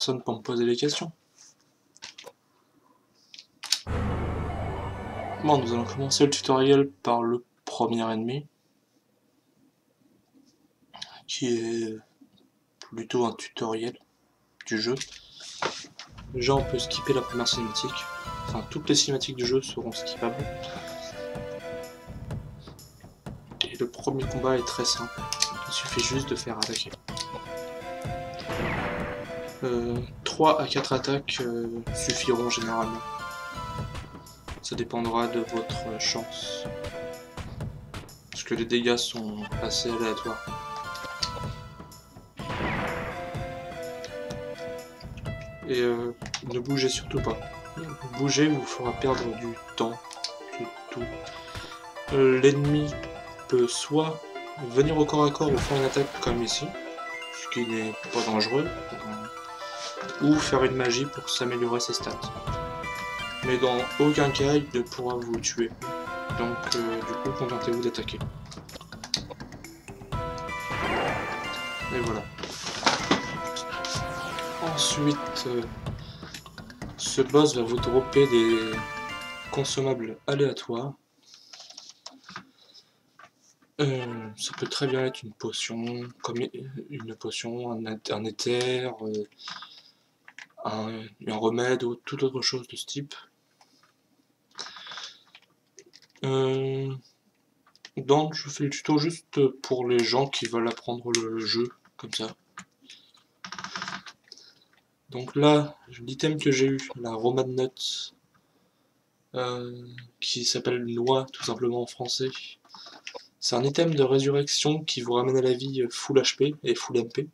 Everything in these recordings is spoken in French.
personne pour me poser des questions. Bon, nous allons commencer le tutoriel par le premier ennemi, qui est plutôt un tutoriel du jeu. Déjà, on peut skipper la première cinématique. Enfin, toutes les cinématiques du jeu seront skippables. Et le premier combat est très simple. Il suffit juste de faire attaquer. 3 à 4 attaques suffiront généralement. Ça dépendra de votre chance. Parce que les dégâts sont assez aléatoires. Et ne bougez surtout pas. Bouger vous fera perdre du temps. C'est tout. L'ennemi peut soit venir au corps à corps ou faire une attaque comme ici, ce qui n'est pas dangereux, ou faire une magie pour s'améliorer ses stats. Mais dans aucun cas il ne pourra vous tuer. Donc du coup contentez-vous d'attaquer. Et voilà. Ensuite, ce boss va vous dropper des consommables aléatoires. Ça peut très bien être une potion, comme une potion, un éther, un remède ou toute autre chose de ce type. Donc je fais le tuto juste pour les gens qui veulent apprendre le jeu, comme ça. Donc là, l'item que j'ai eu, la Romad Nut, qui s'appelle noix tout simplement en français. C'est un item de résurrection qui vous ramène à la vie full HP et full MP.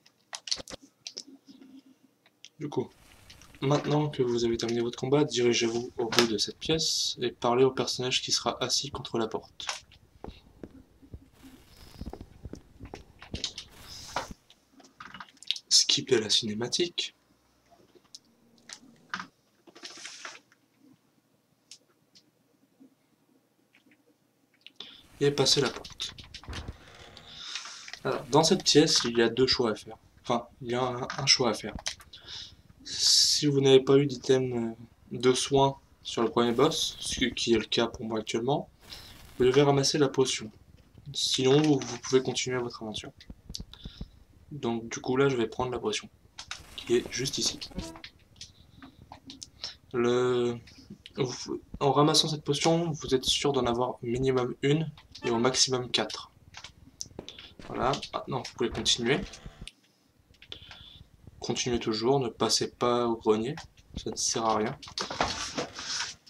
Du coup, maintenant que vous avez terminé votre combat, dirigez-vous au bout de cette pièce et parlez au personnage qui sera assis contre la porte. Skippez la cinématique. Et passez la porte. Alors, dans cette pièce, il y a deux choix à faire. Enfin, il y a un choix à faire. Si vous n'avez pas eu d'item de soin sur le premier boss, ce qui est le cas pour moi actuellement, vous devez ramasser la potion. Sinon, vous pouvez continuer votre aventure. Donc du coup là, je vais prendre la potion, qui est juste ici. En ramassant cette potion, vous êtes sûr d'en avoir minimum une et au maximum 4. Voilà, maintenant vous pouvez continuer. Continuez toujours, ne passez pas au grenier, ça ne sert à rien.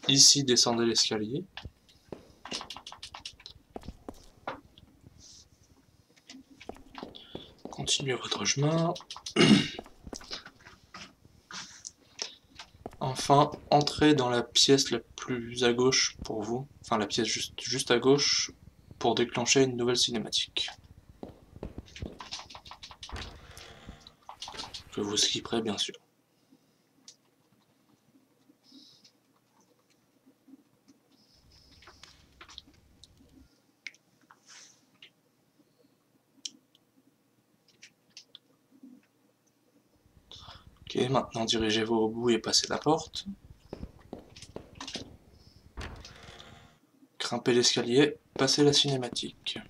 Ici, descendez l'escalier. Continuez votre chemin. Enfin, entrez dans la pièce la plus à gauche pour vous, enfin la pièce juste à gauche pour déclencher une nouvelle cinématique. Que vous skipperez bien sûr. Ok, maintenant dirigez-vous au bout et passez la porte. Grimpez l'escalier, passez la cinématique.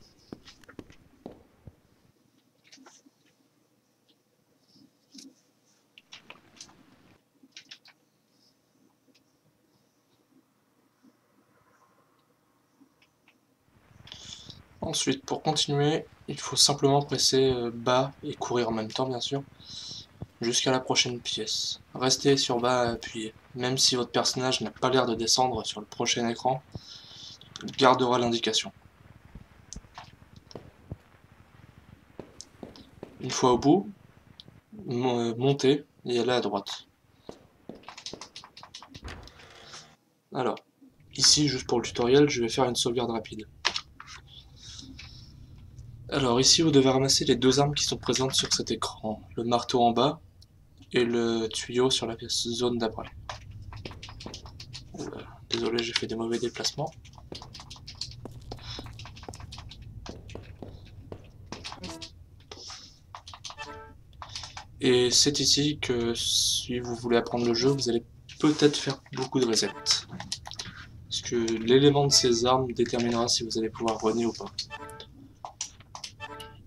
Ensuite, pour continuer, il faut simplement presser bas et courir en même temps, bien sûr, jusqu'à la prochaine pièce. Restez sur bas à appuyer. Même si votre personnage n'a pas l'air de descendre sur le prochain écran, il gardera l'indication. Une fois au bout, montez et allez à droite. Alors, ici, juste pour le tutoriel, je vais faire une sauvegarde rapide. Alors ici, vous devez ramasser les deux armes qui sont présentes sur cet écran. Le marteau en bas et le tuyau sur la zone d'après. Désolé, j'ai fait des mauvais déplacements. Et c'est ici que si vous voulez apprendre le jeu, vous allez peut-être faire beaucoup de resets. Parce que l'élément de ces armes déterminera si vous allez pouvoir runner ou pas.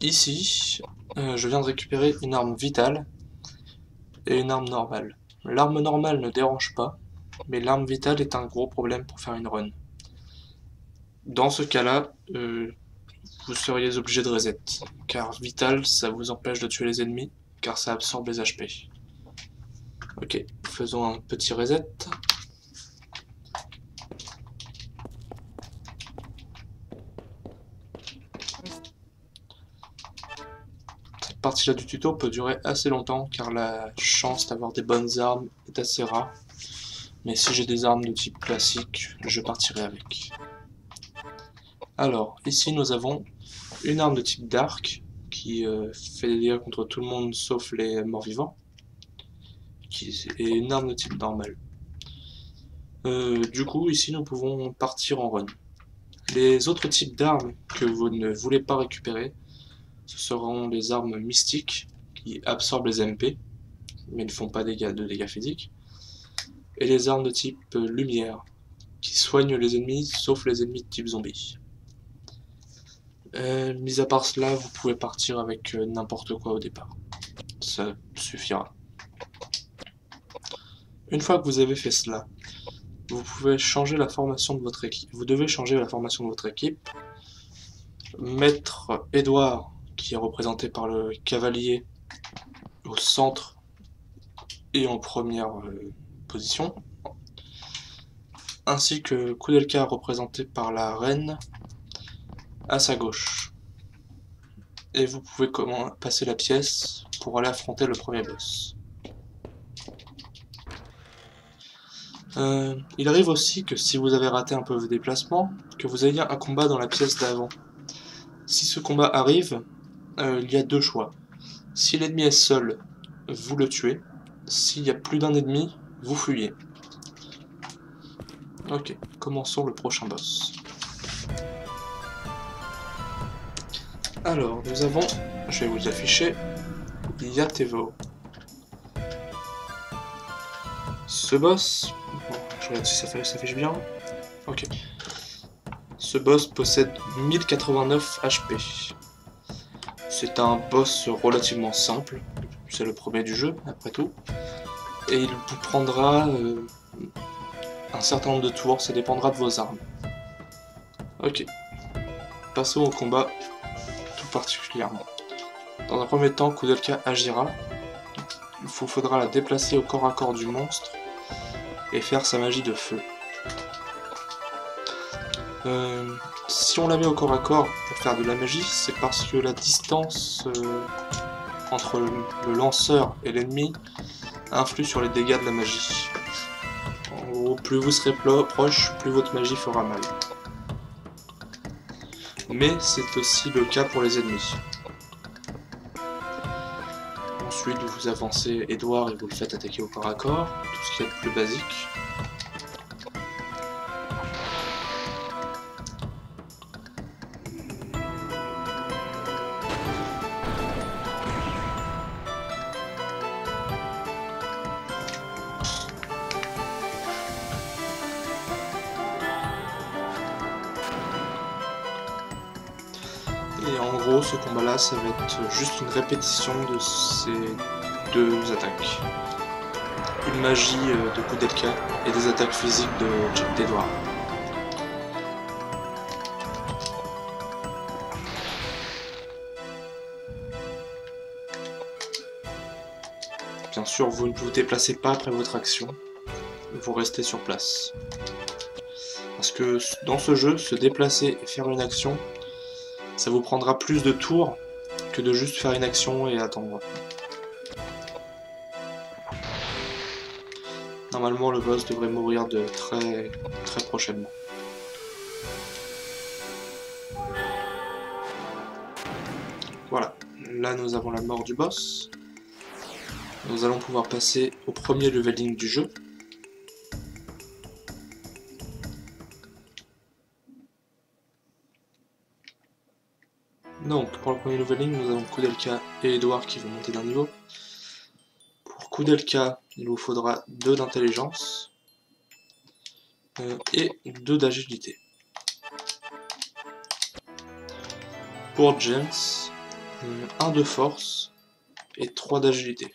Ici, je viens de récupérer une arme vitale et une arme normale. L'arme normale ne dérange pas, mais l'arme vitale est un gros problème pour faire une run. Dans ce cas-là, vous seriez obligé de reset, car vital, ça vous empêche de tuer les ennemis, car ça absorbe les HP. Ok, faisons un petit reset. Cette partie-là du tuto peut durer assez longtemps, car la chance d'avoir des bonnes armes est assez rare. Mais si j'ai des armes de type classique, je partirai avec. Alors, ici nous avons une arme de type Dark, qui fait des dégâts contre tout le monde sauf les morts-vivants, et une arme de type normal. Du coup, ici nous pouvons partir en run. Les autres types d'armes que vous ne voulez pas récupérer, ce seront les armes mystiques, qui absorbent les MP, mais ne font pas de dégâts physiques, et les armes de type lumière, qui soignent les ennemis sauf les ennemis de type zombie. Mis à part cela, vous pouvez partir avec n'importe quoi au départ. Ça suffira. Une fois que vous avez fait cela, vous pouvez changer la formation de votre équipe. Vous devez changer la formation de votre équipe. Mettre Edouard, qui est représenté par le cavalier, au centre et en première position, ainsi que Koudelka, représenté par la reine, à sa gauche. Et vous pouvez passer la pièce pour aller affronter le premier boss. Il arrive aussi que si vous avez raté un peu vos déplacements, que vous ayez un combat dans la pièce d'avant. Si ce combat arrive, il y a deux choix. Si l'ennemi est seul, vous le tuez. S'il y a plus d'un ennemi, vous fuyez. Ok, commençons le prochain boss. Alors, nous avons, je vais vous afficher, Yatevo. Ce boss, bon, je regarde si ça s'affiche bien. Ok. Ce boss possède 1089 HP. C'est un boss relativement simple, c'est le premier du jeu, après tout. Et il vous prendra un certain nombre de tours, ça dépendra de vos armes. Ok. Passons au combat tout particulièrement. Dans un premier temps, Koudelka agira. Il vous faudra la déplacer au corps à corps du monstre et faire sa magie de feu. Si on la met au corps à corps pour faire de la magie, c'est parce que la distance entre le lanceur et l'ennemi influe sur les dégâts de la magie. En gros, plus vous serez proche, plus votre magie fera mal. Mais c'est aussi le cas pour les ennemis. Ensuite, vous avancez Edouard et vous le faites attaquer au corps à corps, tout ce qui est le plus basique. Et en gros, ce combat-là, ça va être juste une répétition de ces deux attaques. Une magie de Koudelka et des attaques physiques d'Edouard. Bien sûr, vous ne vous déplacez pas après votre action, vous restez sur place. Parce que dans ce jeu, se déplacer et faire une action, ça vous prendra plus de tours que de juste faire une action et attendre. Normalement, le boss devrait mourir de très prochainement. Voilà, là nous avons la mort du boss. Nous allons pouvoir passer au premier leveling du jeu. Donc, pour le premier leveling, nous avons Koudelka et Edouard qui vont monter d'un niveau. Koudelka, il vous faudra 2 d'intelligence et 2 d'agilité. Pour James, 1 de force et 3 d'agilité.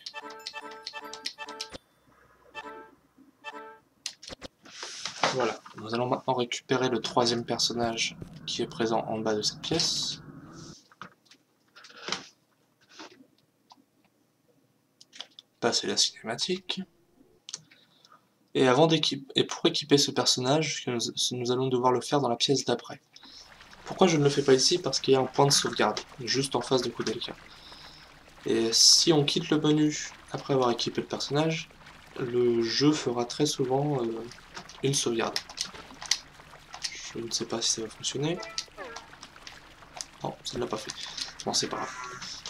Voilà, nous allons maintenant récupérer le 3e personnage qui est présent en bas de cette pièce. Passer la cinématique. Et pour équiper ce personnage, nous allons devoir le faire dans la pièce d'après. Pourquoi je ne le fais pas ici? Parce qu'il y a un point de sauvegarde, juste en face de Koudelka. Et si on quitte le menu après avoir équipé le personnage, le jeu fera très souvent une sauvegarde. Je ne sais pas si ça va fonctionner. Non, ça ne l'a pas fait. Bon, c'est pas grave.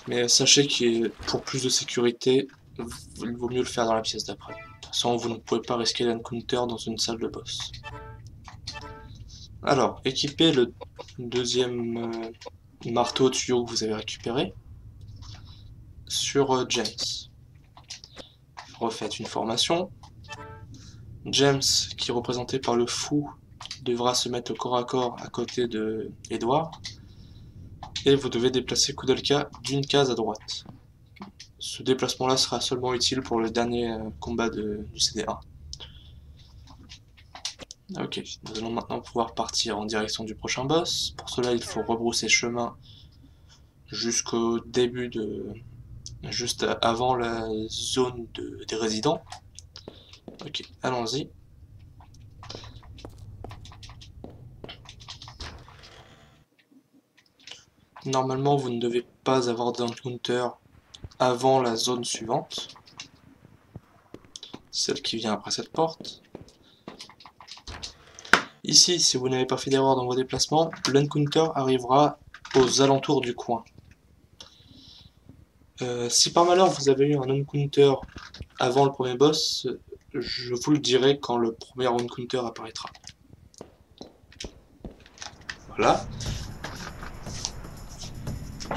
Mais sachez que pour plus de sécurité, il vaut mieux le faire dans la pièce d'après. De toute façon, vous ne pouvez pas risquer l'encounter dans une salle de boss. Alors, équipez le 2e marteau tuyau que vous avez récupéré sur James. Refaites une formation. James, qui est représenté par le fou, devra se mettre corps à corps à côté de Edward. Et vous devez déplacer Koudelka d'une case à droite. Ce déplacement-là sera seulement utile pour le dernier combat du CD1. Ok, nous allons maintenant pouvoir partir en direction du prochain boss. Pour cela, il faut rebrousser chemin jusqu'au début juste avant la zone des résidents. Ok, allons-y. Normalement, vous ne devez pas avoir d'encounter avant la zone suivante. Celle qui vient après cette porte. Ici, si vous n'avez pas fait d'erreur dans vos déplacements, l'encounter arrivera aux alentours du coin. Si par malheur vous avez eu un encounter avant le premier boss, je vous le dirai quand le premier encounter apparaîtra. Voilà.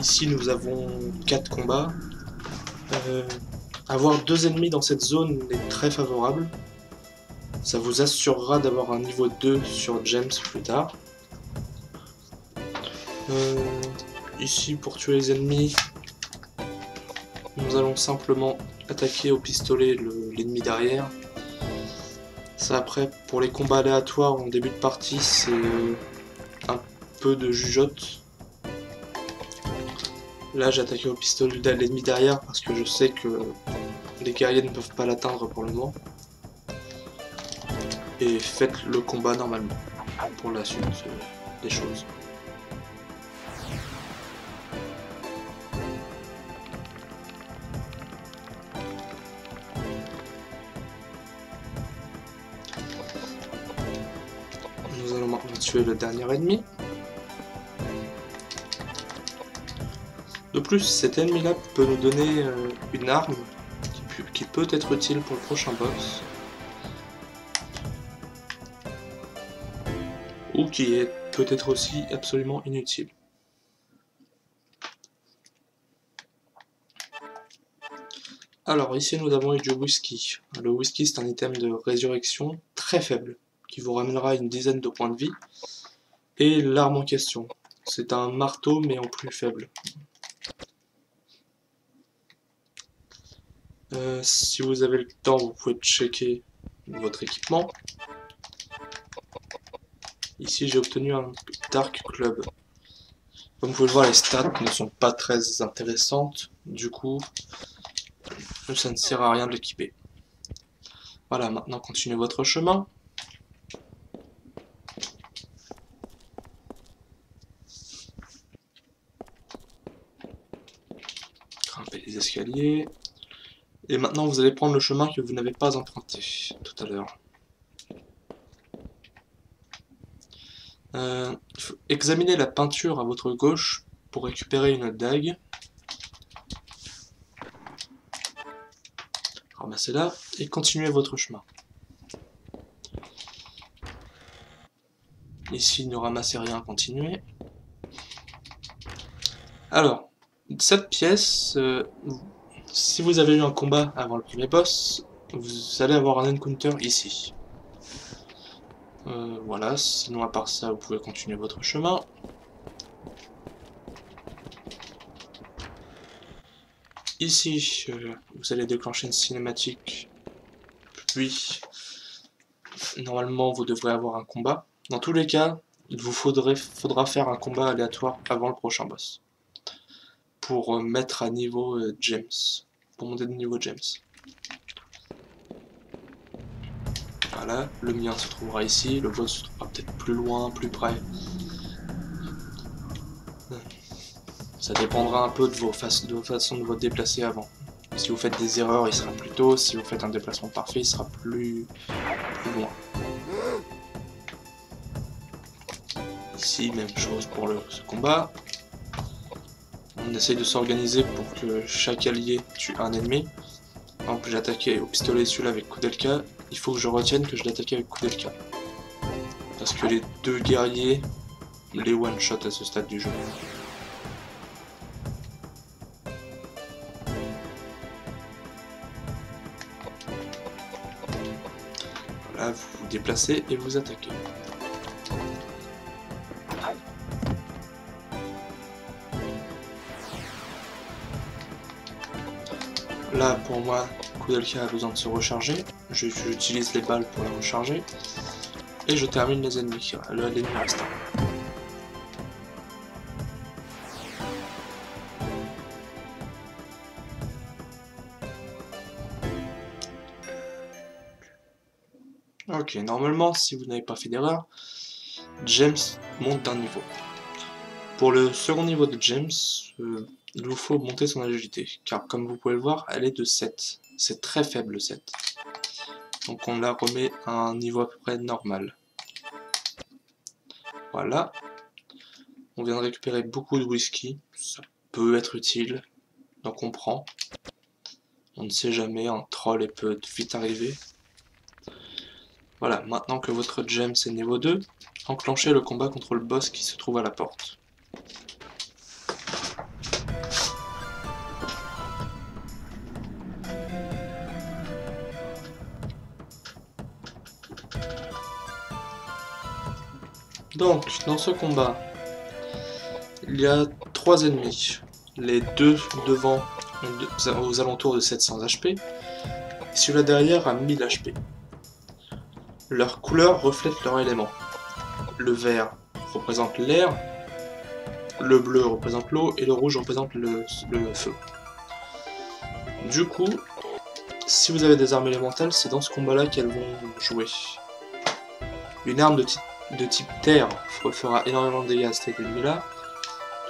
Ici nous avons 4 combats. Avoir 2 ennemis dans cette zone est très favorable. Ça vous assurera d'avoir un niveau 2 sur James plus tard. Ici pour tuer les ennemis, nous allons simplement attaquer au pistolet l'ennemi derrière. Ça après, pour les combats aléatoires en début de partie, c'est un peu de jugeote. Là j'ai attaqué au pistolet l'ennemi derrière parce que je sais que les guerriers ne peuvent pas l'atteindre pour le moment. Et faites le combat normalement pour la suite des choses. Nous allons maintenant tuer le dernier ennemi. De plus, cet ennemi-là peut nous donner une arme qui peut être utile pour le prochain boss. Ou qui est peut-être aussi absolument inutile. Alors ici nous avons eu du whisky. Le whisky c'est un item de résurrection très faible, qui vous ramènera une dizaine de points de vie. Et l'arme en question, c'est un marteau mais en plus faible. Si vous avez le temps, vous pouvez checker votre équipement. Ici j'ai obtenu un Dark Club. Comme vous pouvez le voir, les stats ne sont pas très intéressantes, du coup ça ne sert à rien de l'équiper. Voilà, maintenant continuez votre chemin. Grimpez les escaliers. Et maintenant vous allez prendre le chemin que vous n'avez pas emprunté tout à l'heure. Examinez la peinture à votre gauche pour récupérer une dague. Ramassez-la et continuez votre chemin. Ici, ne ramassez rien, continuez. Alors, cette pièce, Si vous avez eu un combat avant le premier boss, vous allez avoir un encounter ici. Voilà, sinon à part ça, vous pouvez continuer votre chemin. Ici, vous allez déclencher une cinématique, puis normalement vous devrez avoir un combat. Dans tous les cas, il vous faudra faire un combat aléatoire avant le prochain boss. Pour mettre à niveau James, pour monter de niveau James. Voilà, le mien se trouvera ici, le vôtre se trouvera peut-être plus loin, plus près. Ça dépendra un peu de vos façons de vous déplacer avant. Si vous faites des erreurs, il sera plus tôt. Si vous faites un déplacement parfait, il sera plus loin. Ici, même chose pour ce combat. On essaye de s'organiser pour que chaque allié tue un ennemi. Par exemple, j'ai attaqué au pistolet celui-là avec Koudelka. Il faut que je retienne que je l'attaque avec Koudelka. Parce que les deux guerriers les one-shot à ce stade du jeu. Voilà, vous vous déplacez et vous attaquez. Là, pour moi, Koudelka a besoin de se recharger. J'utilise les balles pour la recharger. Et je termine les ennemis, l'ennemi restant. Ok, normalement, si vous n'avez pas fait d'erreur, James monte d'un niveau. Pour le second niveau de James, il vous faut monter son agilité, car comme vous pouvez le voir, elle est de 7. C'est très faible 7. Donc on la remet à un niveau à peu près normal. Voilà. On vient de récupérer beaucoup de whisky, ça peut être utile, donc on prend. On ne sait jamais, un troll peut vite arriver. Voilà, maintenant que votre James est niveau 2, enclenchez le combat contre le boss qui se trouve à la porte. Donc, dans ce combat, il y a 3 ennemis. Les deux devant aux alentours de 700 HP, et celui-là derrière à 1000 HP. Leurs couleurs reflètent leur élément. Le vert représente l'air, le bleu représente l'eau, et le rouge représente le feu. Du coup, si vous avez des armes élémentales, c'est dans ce combat-là qu'elles vont jouer. Une arme de type terre fera énormément de dégâts à cet ennemi-là,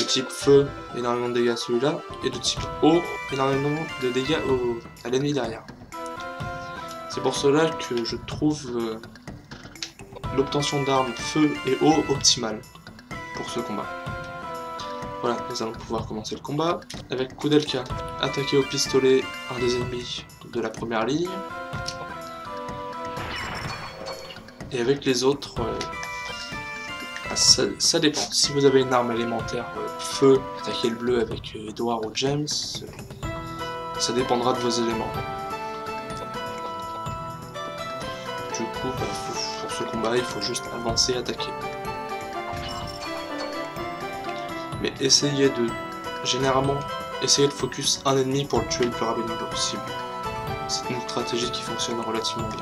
de type feu, énormément de dégâts à celui-là, et de type eau, énormément de dégâts à l'ennemi derrière. C'est pour cela que je trouve l'obtention d'armes feu et eau optimale pour ce combat. Voilà, nous allons pouvoir commencer le combat avec Koudelka. Attaquer au pistolet un des ennemis de la première ligne. Et avec les autres, ça dépend. Si vous avez une arme élémentaire feu, attaquez le bleu avec Edward ou James, ça dépendra de vos éléments. Du coup, pour ce combat, il faut juste avancer et attaquer. Mais généralement, essayez de focus un ennemi pour le tuer le plus rapidement possible. C'est une stratégie qui fonctionne relativement bien.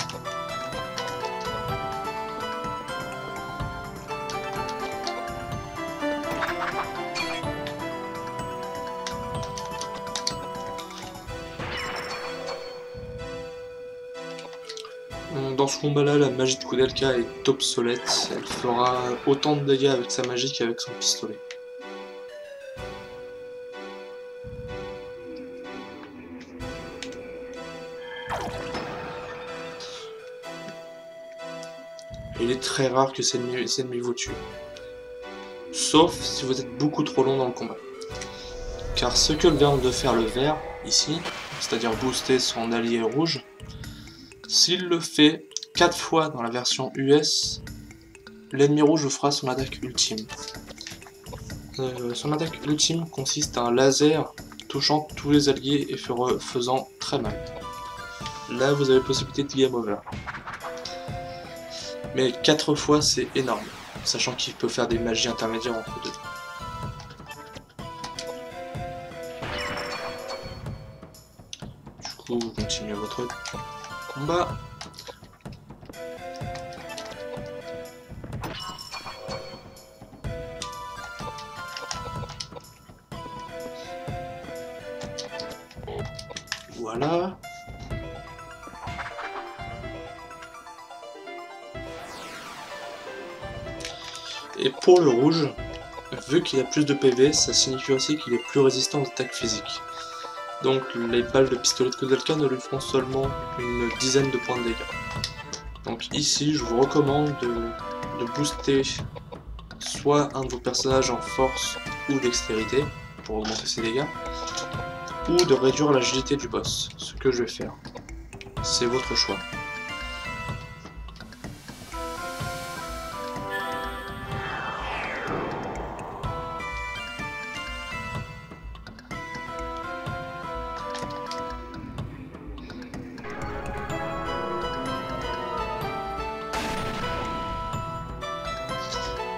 Dans ce combat-là, la magie de Koudelka est obsolète. Elle fera autant de dégâts avec sa magie qu'avec son pistolet. Il est très rare que ces ennemis vous tuent. Sauf si vous êtes beaucoup trop long dans le combat. Car ce que vient de faire le vert, ici, c'est-à-dire booster son allié rouge, s'il le fait 4 fois dans la version US, l'ennemi rouge vous fera son attaque ultime. Son attaque ultime consiste à un laser touchant tous les alliés et faisant très mal. Là, vous avez possibilité de game over. Mais 4 fois, c'est énorme, sachant qu'il peut faire des magies intermédiaires entre deux. Du coup, vous continuez votre combat. Voilà. Et pour le rouge, vu qu'il a plus de PV, ça signifie aussi qu'il est plus résistant aux attaques physiques. Donc les balles de pistolet de Koudelka ne lui feront seulement une dizaine de points de dégâts. Donc ici, je vous recommande de booster soit un de vos personnages en force ou dextérité, pour augmenter ses dégâts, ou de réduire l'agilité du boss, ce que je vais faire. C'est votre choix.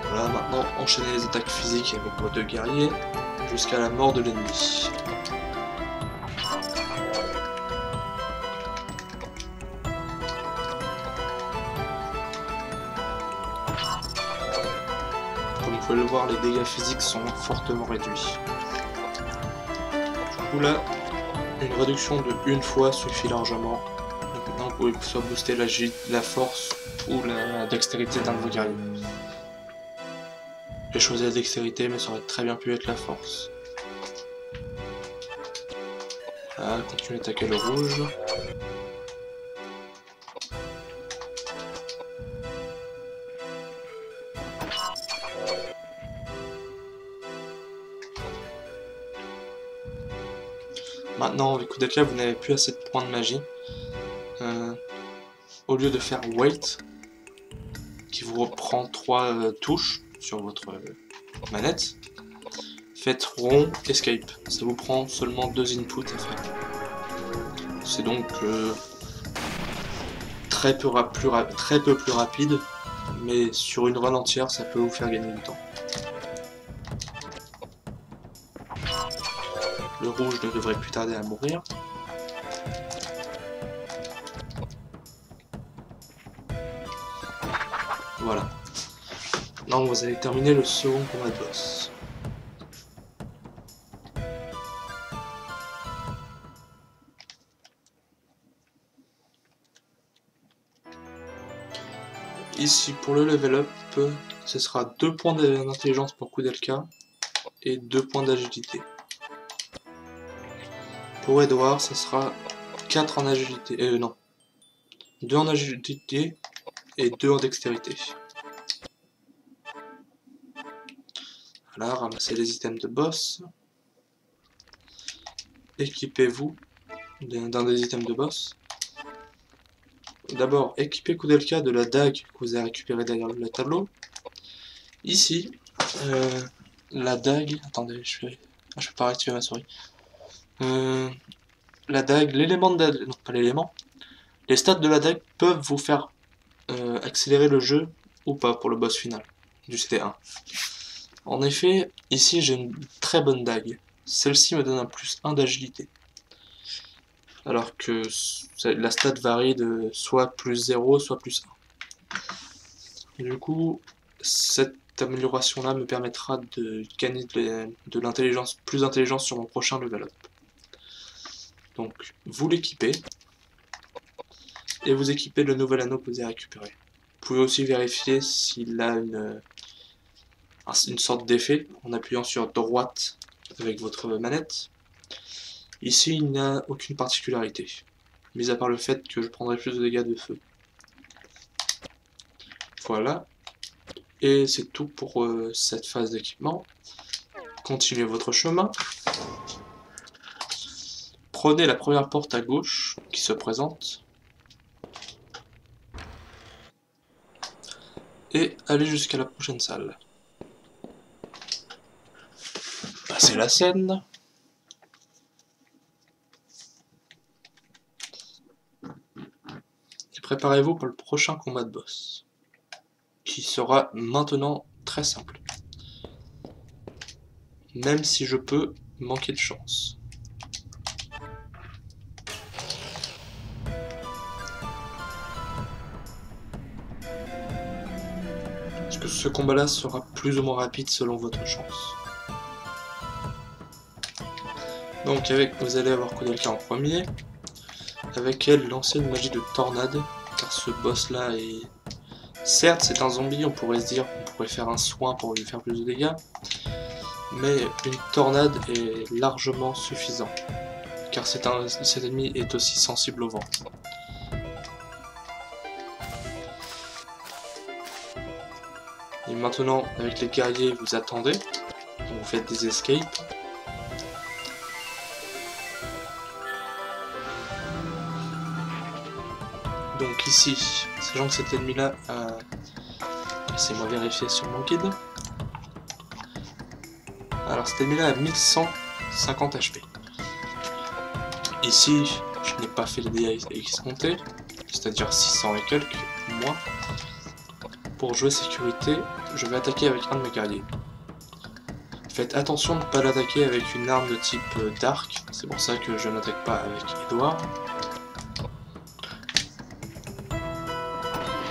Voilà, maintenant enchaînez les attaques physiques avec vos deux guerriers jusqu'à la mort de l'ennemi. Comme vous pouvez le voir, les dégâts physiques sont fortement réduits. Du coup là, une réduction de une fois suffit largement. Donc maintenant vous pouvez soit booster la force ou la dextérité d'un de vos guerriers. J'ai choisi la dextérité, mais ça aurait très bien pu être la force. Voilà, continuez d'attaquer le rouge. Maintenant, avec Koudelka, vous n'avez plus assez de points de magie. Au lieu de faire Wait, qui vous reprend 3 touches sur votre manette, faites rond, escape. Ça vous prend seulement 2 inputs à faire. C'est donc très peu plus rapide, mais sur une run entière, ça peut vous faire gagner du temps. Le rouge ne devrait plus tarder à mourir. Voilà. Maintenant, vous allez terminer le second combat de boss. Ici, pour le level up, ce sera 2 points d'intelligence pour Koudelka et 2 points d'agilité. Pour Edward, ce sera 4 en agilité, non, 2 en agilité et 2 en dextérité. Voilà, ramassez les items de boss. Équipez-vous d'un des items de boss. D'abord, équipez Koudelka de la dague que vous avez récupérée derrière le tableau. Ici, la dague... Attendez, je peux pas réactiver ma souris. La dague, l'élément de dague... Non, pas l'élément. Les stats de la dague peuvent vous faire accélérer le jeu ou pas pour le boss final du CT1. En effet, ici j'ai une très bonne dague. Celle-ci me donne un +1 d'agilité. Alors que la stat varie de soit +0, soit +1. Du coup, cette amélioration-là me permettra de gagner de l'intelligence, plus d'intelligence sur mon prochain level up. Donc, vous l'équipez, et vous équipez le nouvel anneau que vous avez récupéré. Vous pouvez aussi vérifier s'il a une sorte d'effet en appuyant sur droite avec votre manette. Ici, il n'y a aucune particularité, mis à part le fait que je prendrai plus de dégâts de feu. Voilà, et c'est tout pour cette phase d'équipement. Continuez votre chemin. Prenez la première porte à gauche qui se présente. Et allez jusqu'à la prochaine salle. Passez la scène. préparez-vous pour le prochain combat de boss, qui sera maintenant très simple. Même si je peux manquer de chance. Parce que ce combat-là sera plus ou moins rapide selon votre chance. Donc vous allez avoir Koudelka en premier. Avec elle, lancer une magie de tornade, car ce boss-là est... Certes, c'est un zombie, on pourrait se dire qu'on pourrait faire un soin pour lui faire plus de dégâts, mais une tornade est largement suffisant, car cet ennemi est aussi sensible au vent. Et maintenant, avec les guerriers, vous attendez, vous faites des escapes. Donc ici, sachant que cet ennemi-là a... Laissez-moi vérifier sur mon guide. Alors cet ennemi-là a 1150 HP. Ici, je n'ai pas fait les dégâts escomptés, c'est-à-dire 600 et quelques, moins. Pour jouer sécurité, je vais attaquer avec un de mes guerriers. Faites attention de ne pas l'attaquer avec une arme de type Dark, c'est pour ça que je n'attaque pas avec Edouard.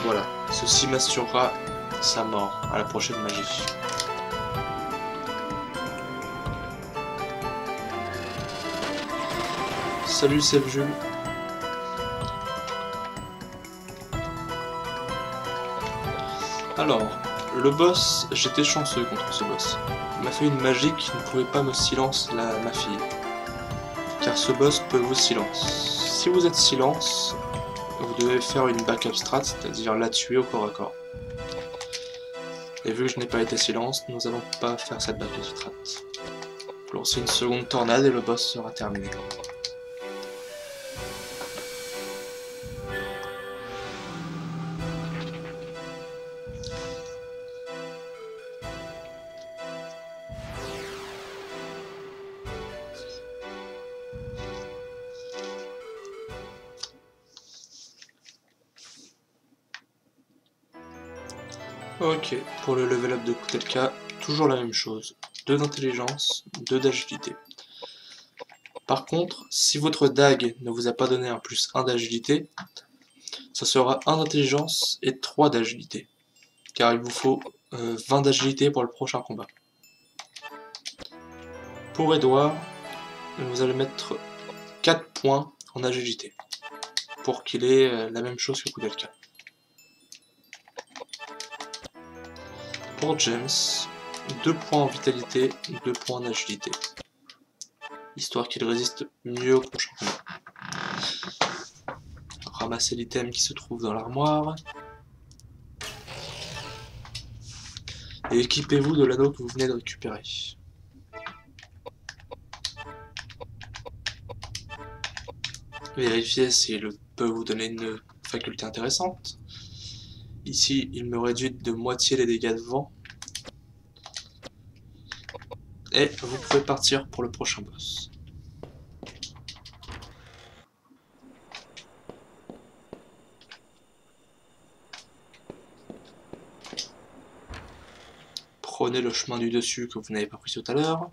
Voilà, ceci m'assurera sa mort à la prochaine magie. Salut c'est Jules. Alors, le boss, j'étais chanceux contre ce boss. Il m'a fait une magie qui ne pouvait pas me silence ma fille. Car ce boss peut vous silence. Si vous êtes silence, vous devez faire une backup strat, c'est-à-dire la tuer au corps à corps. Et vu que je n'ai pas été silence, nous allons pas faire cette backup strat. Vous lancez une seconde tornade et le boss sera terminé. Ok, pour le level up de Koudelka, toujours la même chose. 2 d'intelligence, 2 d'agilité. Par contre, si votre dague ne vous a pas donné un plus 1 d'agilité, ça sera 1 d'intelligence et 3 d'agilité. Car il vous faut 20 d'agilité pour le prochain combat. Pour Edouard, vous allez mettre 4 points en agilité. Pour qu'il ait la même chose que Koudelka. Pour James, 2 points en vitalité, 2 points en agilité. Histoire qu'il résiste mieux au prochain combat. Ramassez l'item qui se trouve dans l'armoire. Et équipez-vous de l'anneau que vous venez de récupérer. Vérifiez s'il peut vous donner une faculté intéressante. Ici, il me réduit de moitié les dégâts de vent. Et vous pouvez partir pour le prochain boss. Prenez le chemin du dessus que vous n'avez pas pris tout à l'heure.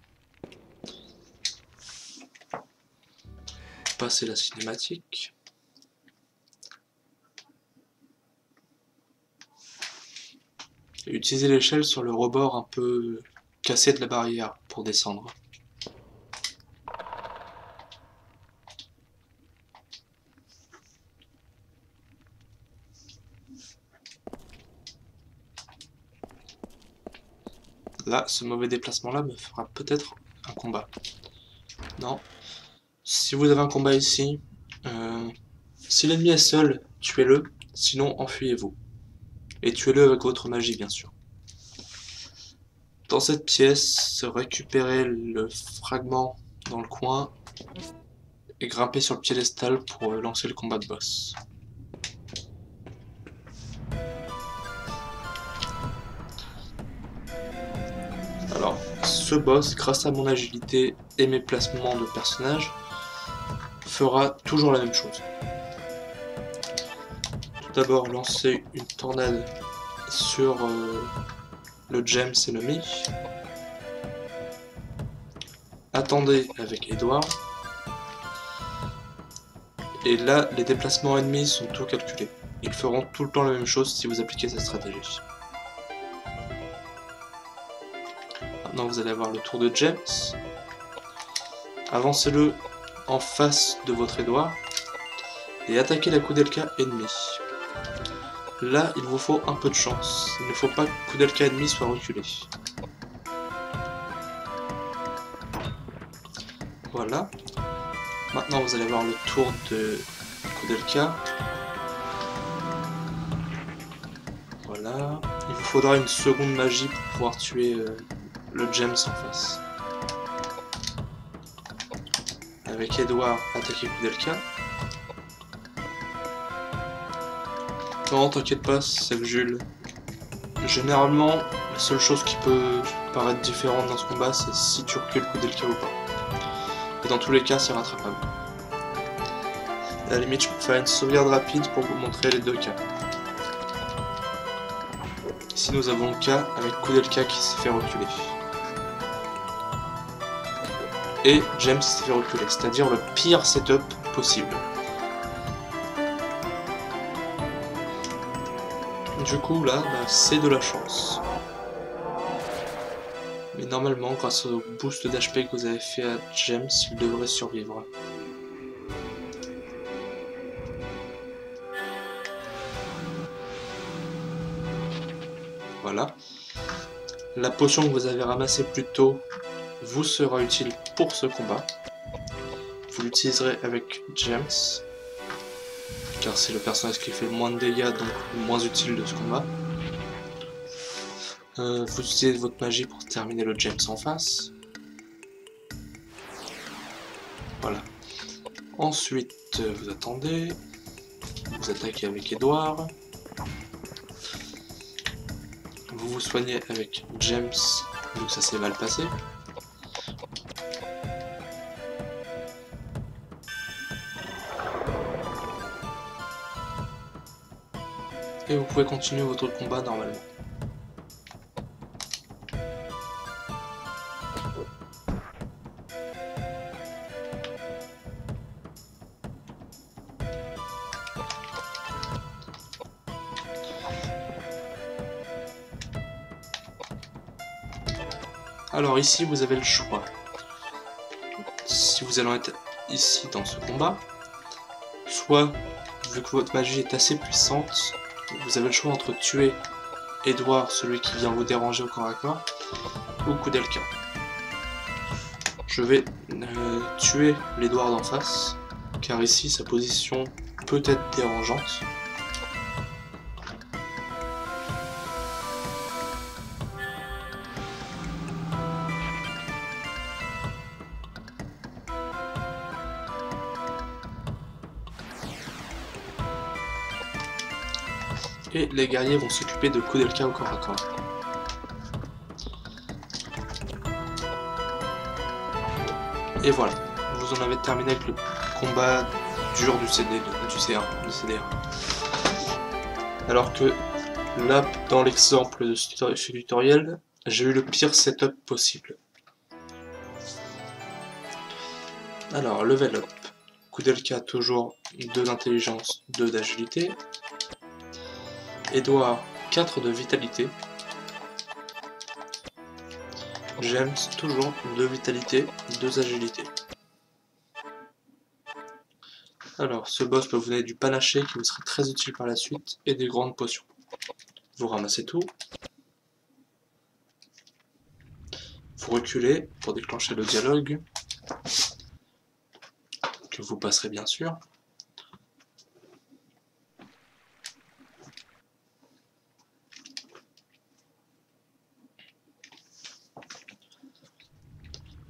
Passez la cinématique. Et utilisez l'échelle sur le rebord un peu cassé de la barrière pour descendre. Là, ce mauvais déplacement-là me fera peut-être un combat. Non. Si vous avez un combat ici, si l'ennemi est seul, tuez-le, sinon enfuyez-vous. Et tuez-le avec votre magie, bien sûr. Dans cette pièce, récupérez le fragment dans le coin et grimpez sur le piédestal pour lancer le combat de boss. Alors, ce boss, grâce à mon agilité et mes placements de personnages, fera toujours la même chose. d'abord lancer une tornade sur le James ennemi. Attendez avec Edward. Et là, les déplacements ennemis sont tout calculés. Ils feront tout le temps la même chose si vous appliquez cette stratégie. Maintenant, vous allez avoir le tour de James. Avancez-le en face de votre Edward et attaquez la Koudelka ennemie. Là, il vous faut un peu de chance. Il ne faut pas que Koudelka ennemi soit reculé. Voilà. Maintenant, vous allez avoir le tour de Koudelka. Voilà. Il vous faudra une seconde magie pour pouvoir tuer le James en face. Avec Edward, attaquer Koudelka. Non, t'inquiète pas, c'est Jules. Généralement, la seule chose qui peut paraître différente dans ce combat, c'est si tu recules Koudelka ou pas. Et dans tous les cas, c'est rattrapable. À la limite, je peux faire une sauvegarde rapide pour vous montrer les deux cas. Ici, nous avons le cas avec Koudelka qui s'est fait reculer. Et James s'est fait reculer, c'est-à-dire le pire setup possible. Du coup, là, c'est de la chance. Mais normalement, grâce au boost d'HP que vous avez fait à James, il devrait survivre. Voilà. La potion que vous avez ramassée plus tôt vous sera utile pour ce combat. Vous l'utiliserez avec James, car c'est le personnage qui fait le moins de dégâts, donc le moins utile de ce combat. Vous utilisez votre magie pour terminer le James en face. Voilà. Ensuite, vous attendez. Vous attaquez avec Edward. Vous vous soignez avec James, vu que ça s'est mal passé. Et vous pouvez continuer votre combat normalement. Alors ici vous avez le choix. Si vous allez être ici dans ce combat, soit vu que votre magie est assez puissante, vous avez le choix entre tuer Edward, celui qui vient vous déranger au corps à corps, ou Koudelka. Je vais tuer l'Edward en face, car ici sa position peut être dérangeante. Et les guerriers vont s'occuper de Koudelka au corps à corps. Et voilà, vous en avez terminé avec le combat dur du C1, du CD1. Alors que là, dans l'exemple de ce tutoriel, j'ai eu le pire setup possible. Alors, level up. Koudelka toujours 2 d'intelligence, 2 d'agilité. Edward 4 de vitalité. James toujours 2 vitalité, 2 agilité. Alors ce boss peut vous donner du panaché qui vous sera très utile par la suite et des grandes potions. Vous ramassez tout. Vous reculez pour déclencher le dialogue que vous passerez bien sûr.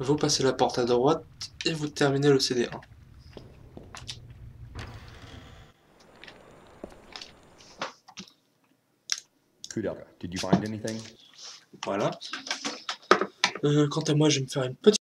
Vous passez la porte à droite et vous terminez le CD1. Koudelka, did you find anything? Voilà. Quant à moi, je vais me faire une petite